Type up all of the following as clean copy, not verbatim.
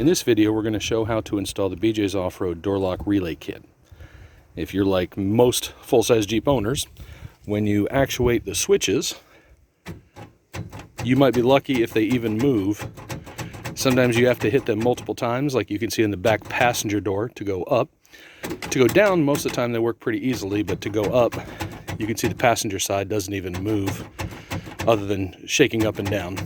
In this video, we're going to show how to install the BJ's Off-Road Door Lock Relay Kit. If you're like most full-size Jeep owners, when you actuate the switches, you might be lucky if they even move. Sometimes you have to hit them multiple times, like you can see in the back passenger door, to go up. To go down, most of the time they work pretty easily, but to go up, you can see the passenger side doesn't even move other than shaking up and down.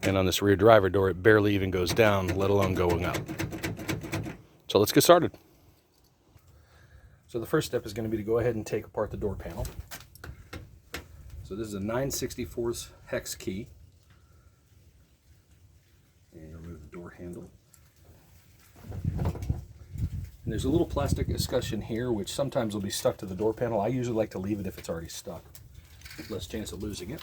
And on this rear driver door, it barely even goes down, let alone going up. So let's get started. So the first step is going to be to go ahead and take apart the door panel. So this is a 9/64 hex key. And remove the door handle. And there's a little plastic escutcheon here, which sometimes will be stuck to the door panel. I usually like to leave it if it's already stuck. Less chance of losing it.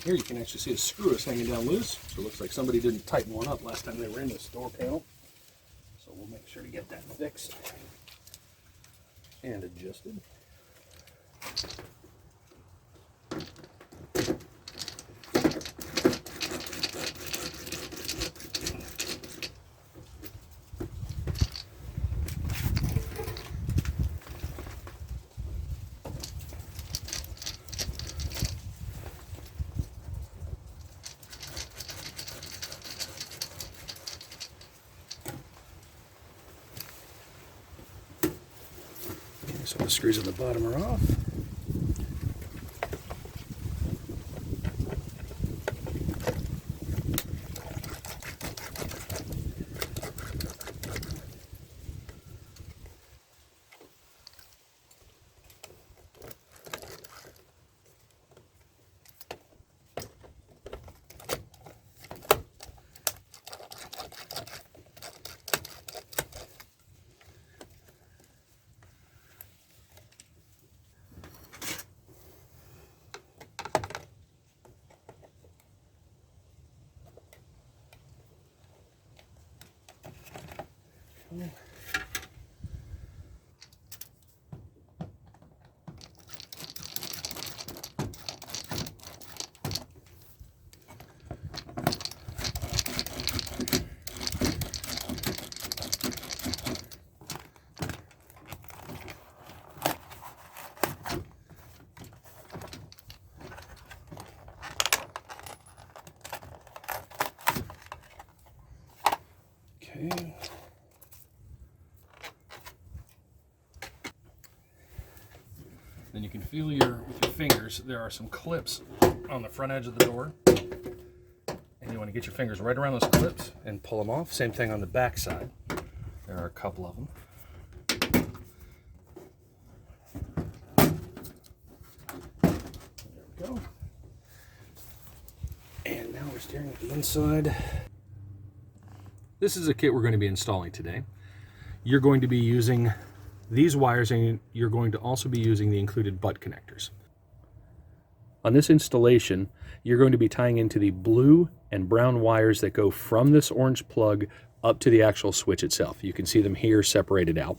Here you can actually see a screw is hanging down loose, so it looks like somebody didn't tighten one up last time they were in this door panel. So we'll make sure to get that fixed and adjusted. So the screws at the bottom are off. Okay. Then you can feel with your fingers, there are some clips on the front edge of the door. And you want to get your fingers right around those clips and pull them off. Same thing on the back side. There are a couple of them. There we go. And now we're staring at the inside. This is a kit we're going to be installing today. You're going to be using these wires, and you're going to also be using the included butt connectors. On this installation, you're going to be tying into the blue and brown wires that go from this orange plug up to the actual switch itself. You can see them here separated out.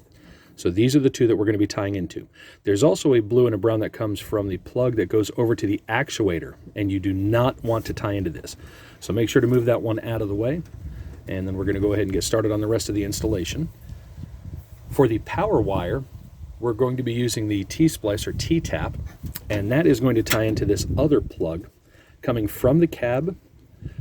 So these are the two that we're going to be tying into. There's also a blue and a brown that comes from the plug that goes over to the actuator, and you do not want to tie into this. So make sure to move that one out of the way, and then we're going to go ahead and get started on the rest of the installation. For the power wire, we're going to be using the T-splice or T-tap, and that is going to tie into this other plug coming from the cab.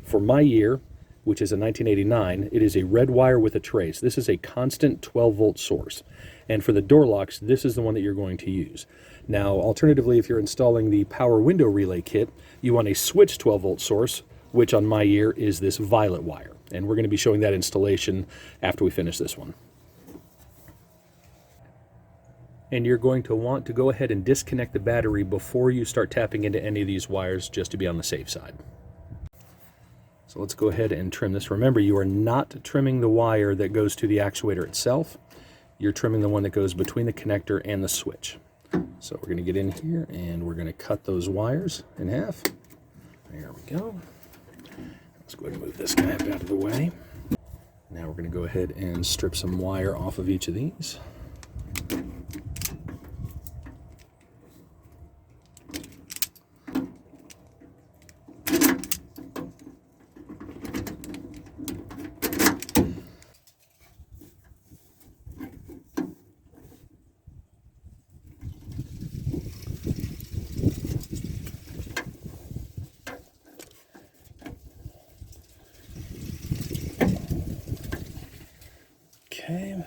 For my year, which is a 1989, it is a red wire with a trace. This is a constant 12-volt source. And for the door locks, this is the one that you're going to use. Now, alternatively, if you're installing the power window relay kit, you want a switch 12-volt source, which on my year is this violet wire. And we're going to be showing that installation after we finish this one. And you're going to want to go ahead and disconnect the battery before you start tapping into any of these wires, just to be on the safe side. So let's go ahead and trim this. Remember, you are not trimming the wire that goes to the actuator itself. you're trimming the one that goes between the connector and the switch. So we're going to get in here and we're going to cut those wires in half. There we go. Let's go ahead and move this guy up out of the way. Now we're going to go ahead and strip some wire off of each of these. Okay.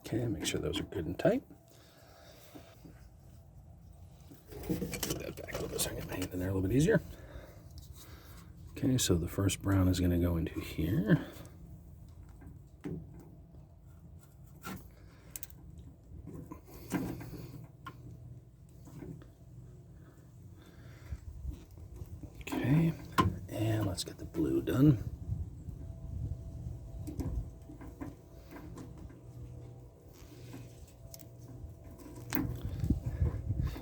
Okay, make sure those are good and tight. Put that back a little bit so I can get my hand in there a little bit easier. Okay, so the first brown is going to go into here. Okay, and let's get the blue done.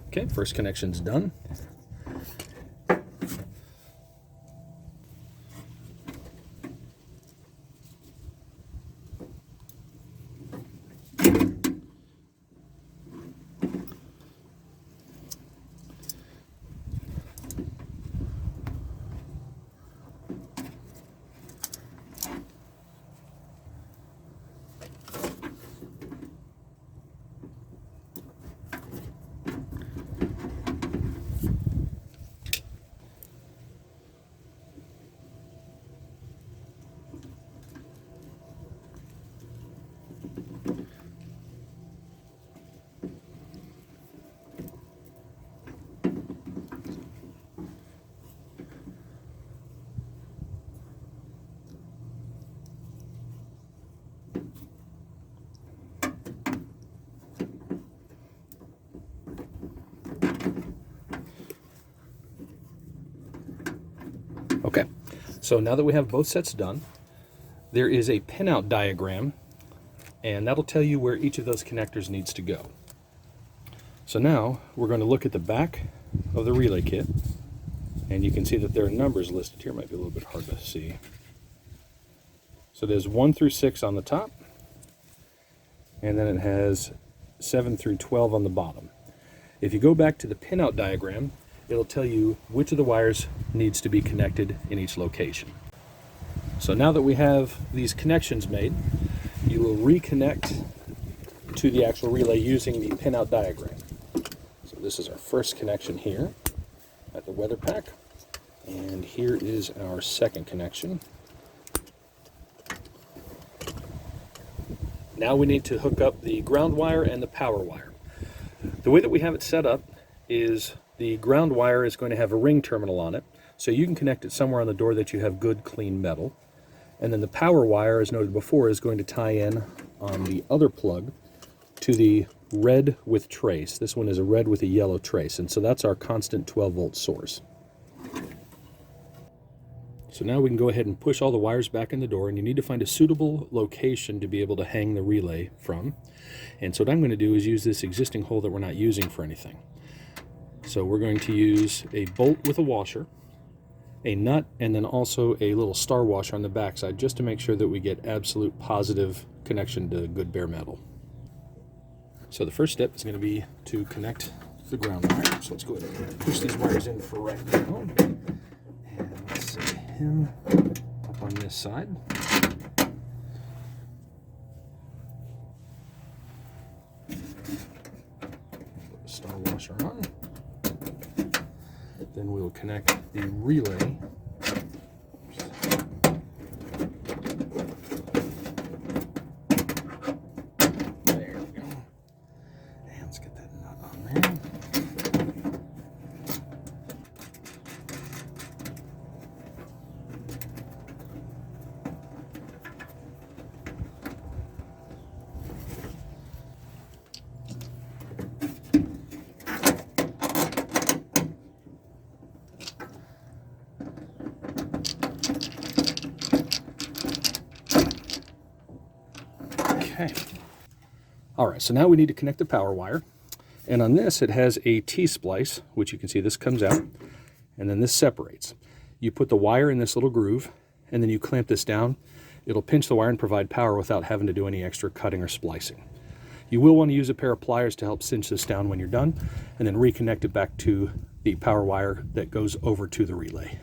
Okay, first connection's done. Okay, so now that we have both sets done, there is a pinout diagram, and that'll tell you where each of those connectors needs to go. So now we're going to look at the back of the relay kit, and you can see that there are numbers listed here. Might be a little bit hard to see. So there's 1 through 6 on the top, and then it has 7 through 12 on the bottom. If you go back to the pinout diagram, it'll tell you which of the wires needs to be connected in each location. So now that we have these connections made, you will reconnect to the actual relay using the pinout diagram. So this is our first connection here at the weather pack, and here is our second connection. Now we need to hook up the ground wire and the power wire. The way that we have it set up is the ground wire is going to have a ring terminal on it, so you can connect it somewhere on the door that you have good, clean metal. And then the power wire, as noted before, is going to tie in on the other plug to the red with trace. This one is a red with a yellow trace, and so that's our constant 12-volt source. So now we can go ahead and push all the wires back in the door, and you need to find a suitable location to be able to hang the relay from. And so what I'm going to do is use this existing hole that we're not using for anything. So we're going to use a bolt with a washer, a nut, and then also a little star washer on the backside, just to make sure that we get absolute positive connection to good bare metal. So the first step is going to be to connect the ground wire. So let's go ahead and push these wires in for right now. And let's set him up on this side. Put the star washer on. Then we will connect the relay. There we go. And let's get that nut on there. All right, so now we need to connect the power wire. And on this, it has a T-splice, which you can see this comes out, and then this separates. You put the wire in this little groove, and then you clamp this down. It'll pinch the wire and provide power without having to do any extra cutting or splicing. You will want to use a pair of pliers to help cinch this down when you're done, and then reconnect it back to the power wire that goes over to the relay.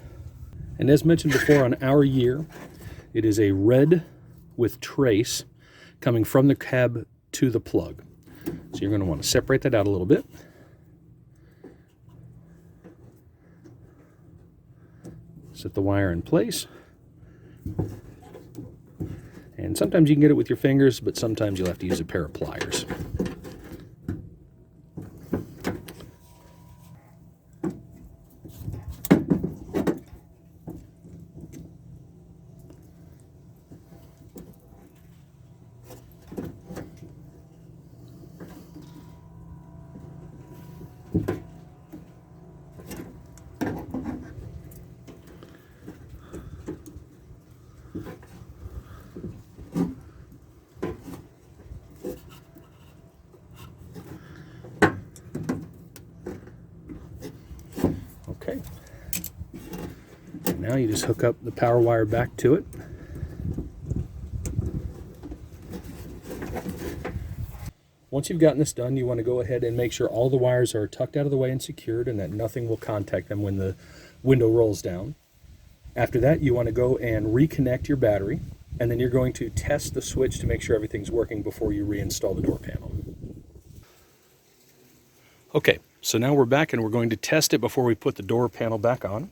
And as mentioned before on our year, it is a red with trace coming from the cab to the plug. So you're going to want to separate that out a little bit. Set the wire in place. And sometimes you can get it with your fingers, but sometimes you'll have to use a pair of pliers. Okay, and now you just hook up the power wire back to it. Once you've gotten this done, you want to go ahead and make sure all the wires are tucked out of the way and secured and that nothing will contact them when the window rolls down. After that, you want to go and reconnect your battery, and then you're going to test the switch to make sure everything's working before you reinstall the door panel. Okay, so now we're back and we're going to test it before we put the door panel back on.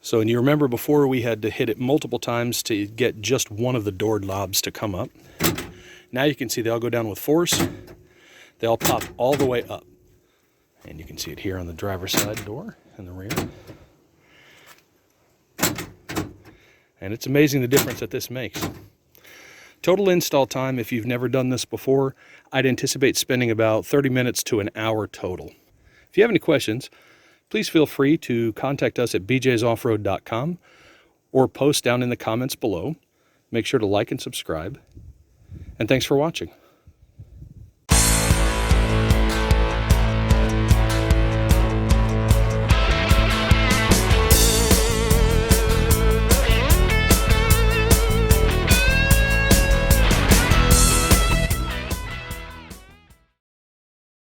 So, and you remember before we had to hit it multiple times to get just one of the door knobs to come up. Now you can see they all go down with force. They all pop all the way up. And you can see it here on the driver's side door and the rear. And it's amazing the difference that this makes. Total install time, if you've never done this before, I'd anticipate spending about 30 minutes to an hour total. If you have any questions, please feel free to contact us at bjsoffroad.com or post down in the comments below. Make sure to like and subscribe. And thanks for watching.